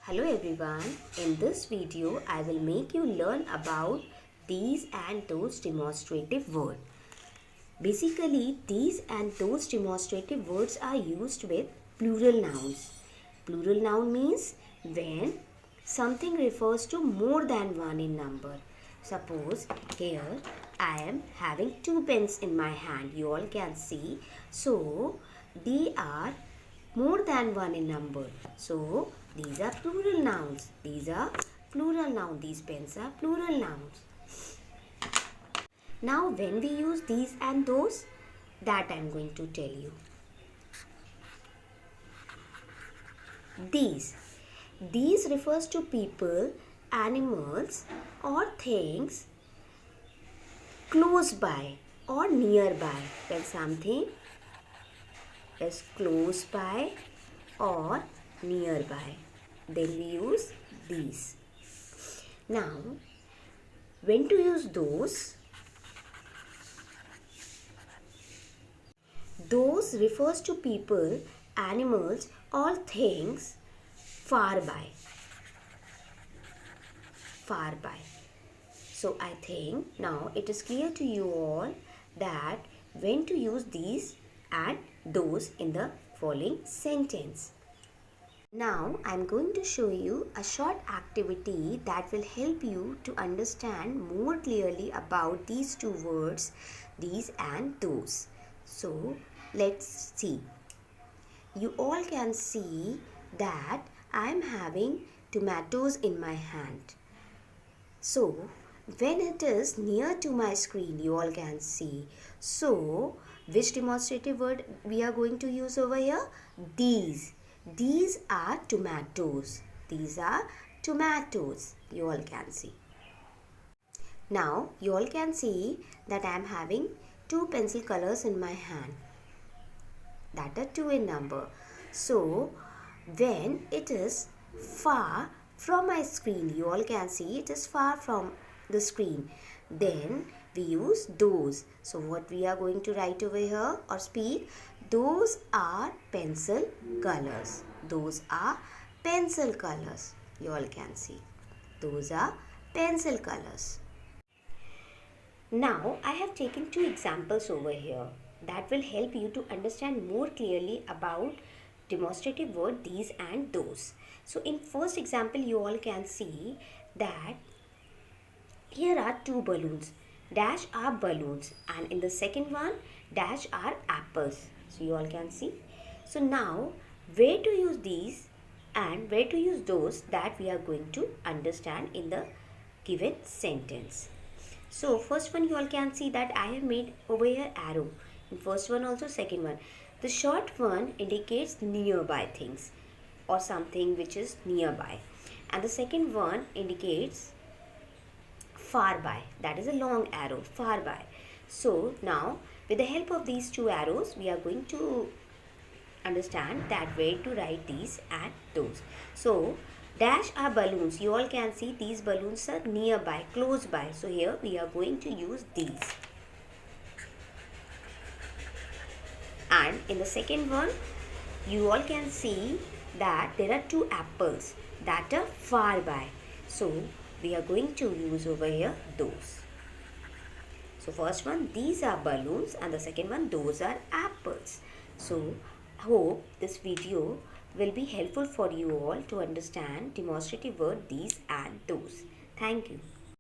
Hello everyone, in this video I will make you learn about these and those demonstrative words. Basically, these and those demonstrative words are used with plural nouns. Plural noun means when something refers to more than one in number. Suppose here I am having 2 pens in my hand. You all can see. So, they are more than one in number. So, these are plural nouns. These are plural nouns. These pens are plural nouns. Now, when we use these and those, that I am going to tell you. These refers to people, animals or things close by or nearby. When something is close by or nearby, then we use these. Now, when to use those? Those refers to people, animals or things far by. Far by. So I think now it is clear to you all that when to use these and those in the following sentence. Now I am going to show you a short activity that will help you to understand more clearly about these two words, these and those. So let's see. You all can see that I am having tomatoes in my hand. So when it is near to my screen, you all can see. So which demonstrative word we are going to use over here? These. These are tomatoes. These are tomatoes. You all can see. Now you all can see that I am having 2 pencil colors in my hand. That are 2 in number. So when it is far from my screen, you all can see it is far from the screen, then we use those. So what we are going to write over here or speak, those are pencil colors. Those are pencil colors. You all can see. Those are pencil colors. Now I have taken 2 examples over here that will help you to understand more clearly about demonstrative word these and those. So in first example, you all can see that here are 2 balloons. Dash are balloons, and in the second one, dash are apples. So you all can see. So now where to use these and where to use those, that we are going to understand in the given sentence. So first one, you all can see that I have made over here arrow. In first one also, second one. The short one indicates nearby things or something which is nearby, and the second one indicates far by. That is a long arrow, far by. So now with the help of these 2 arrows, we are going to understand that where to write these and those. So dash are balloons. You all can see these balloons are nearby, close by. So here we are going to use these. And in the second one, you all can see that there are 2 apples that are far by. So we are going to use over here those. So first one, these are balloons, and the second one, those are apples. So hope this video will be helpful for you all to understand demonstrative word these and those. Thank you.